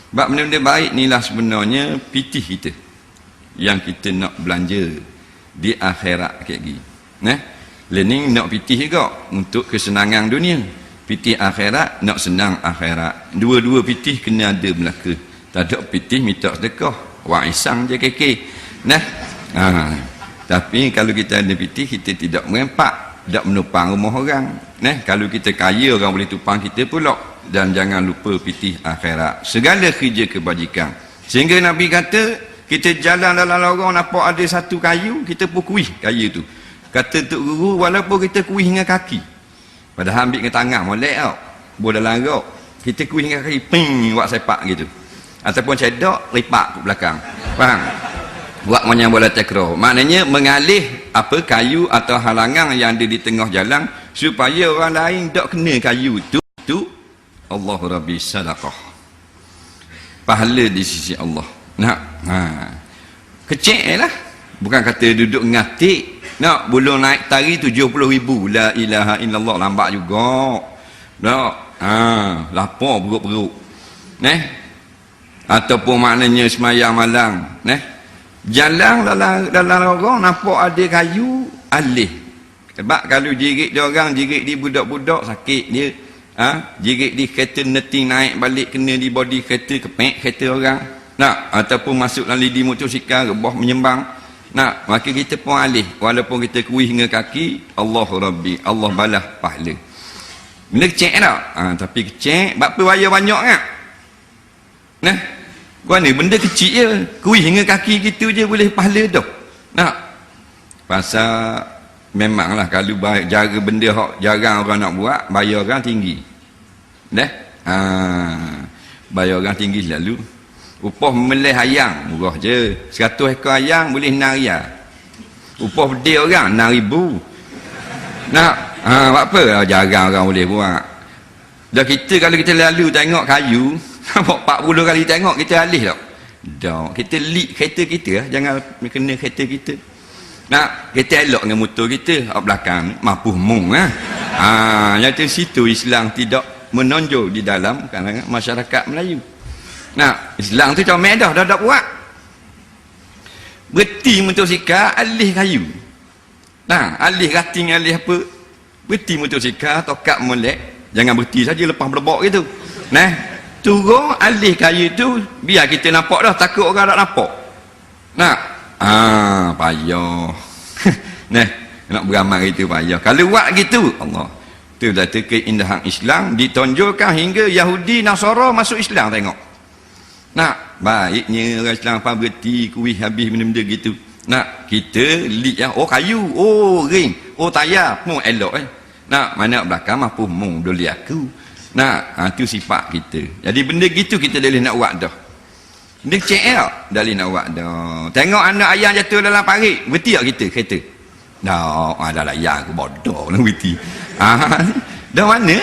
Sebab benda-benda baik inilah sebenarnya pitih kita yang kita nak belanja di akhirat kayak gini. Learning nak pitih juga untuk kesenangan dunia, pitih akhirat nak senang akhirat. Dua-dua pitih kena ada belaka. Tak ada pitih minta sedekah waisang je keke. Tapi kalau kita ada pitih, kita tidak merempak, tidak menupang rumah orang. Kalau kita kaya, orang boleh tupang kita pula. Dan jangan lupa pitih akhirat, segala kerja kebajikan. Sehingga Nabi kata, kita jalan dalam lorong nampak ada satu kayu, kita pun kuih kayu tu. Kata Tok Guru, walaupun kita kuih dengan kaki, padahal ambil ke tangan molek tau, boleh dalam rok, kita kuih dengan kaki, ping, buat sepak gitu, ataupun cedok, lipat ke belakang, faham? Buat macam bola takraw, maknanya mengalih apa kayu atau halangan yang ada di tengah jalan, supaya orang lain tak kena kayu tu Allah Rabbi sadaqah, pahala di sisi Allah. Kecil lah, bukan kata duduk ngatik nak belum naik tari 70,000 la ilaha illallah, lambat juga nak lapar perut-perut ataupun maknanya semayang malam jalan dalam orang nampak ada kayu alih. Sebab kalau jirit dia orang, jirit di budak-budak sakit dia, jirit di kereta neting naik balik kena di body kereta, kepek kereta orang ataupun masuk dalam lidi motosikal rebah menyembang, maka kita pun alih, walaupun kita kuih hingga kaki, Allah Rabbi, Allah balas pahala. Benda kecil tak? Tapi kecil, apa bayar banyak kan? Mana benda kecil je, kuih hingga kaki gitu je boleh pahala dah. Pasal memanglah kalau jaga benda hak jarang orang nak buat, bayar orang tinggi. Bayar orang tinggi selalu. Upah memelih ayam murah je, 100 ekor ayam boleh 6 riyal. Upah bedil orang 6,000. Buat apa? Jarang orang boleh buat. Dan kita kalau kita lalu tengok kayu, nampak 40 kali tengok, kita alih tak? Tak. Kita lead kereta kita, jangan kena kereta kita. Kita elok dengan motor kita, kat belakang mampu mung. Yang tu situ Islam tidak menonjol di dalam kalangan masyarakat Melayu. Islam tu comel dah buat. Berhenti motosikal, alih kayu. Alih rating, alih apa. Berhenti motosikal, tokat molek. Jangan berhenti saja lepas berbok gitu. Turun, alih kayu tu, biar kita nampak dah, takut orang tak nampak. Payah. Nak beramal gitu payah. Kalau buat gitu, Allah. Tu berarti keindahan Islam ditonjolkan hingga Yahudi Nasara masuk Islam, tengok. Baiknya orang Islam apa berhenti kuih habis benda-benda gitu. Kita lik kayu, ring, tayar pun elok mana belakang mampu mung doli aku. Tu sifat kita. Jadi benda gitu kita dah nak buat dah. Benda kecil dah nak buat dah. Tengok anak ayam jatuh dalam parit, berhenti tak kita kereta? Dah layan aku bodoh nak berhenti. Dah mana?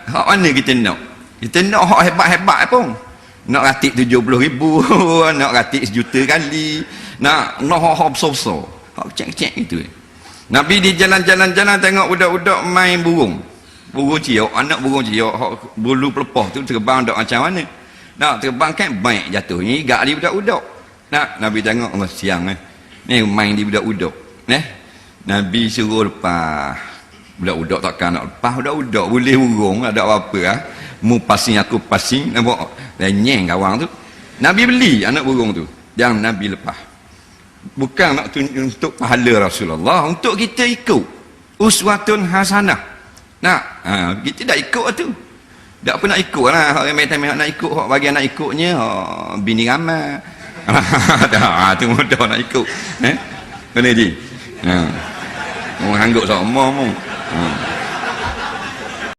Hak mana kita nak? Kita nak hak hebat-hebat pun. Nak ratik 70,000, nak ratik 1,000,000 kali, nak hak besar-besar, hak kecil-kecil itu. Nabi di jalan-jalan tengok budak-budak main burung ciok, anak burung ciok, hak bulu pelepah tu terbang tak macam mana. Terbang kan baik jatuh, ni gak di budak-budak. Nabi tengok Allah siang ni main di budak-budak. Nabi suruh lepas. Budak-budak takkan nak lepas, budak-budak boleh burung, ada apa-apa mu pasing aku pasing, nampak lenyeng kawan tu. Nabi beli anak burung tu, yang Nabi lepas. Bukan nak tunjuk untuk pahala Rasulullah, untuk kita ikut uswatun hasanah. Kita dah ikut tu, tak apa nak ikut lah. Orang main nak ikut, bagi nak ikutnya bini ramai. Tu mudah nak ikut. Kena je orang hangguk sama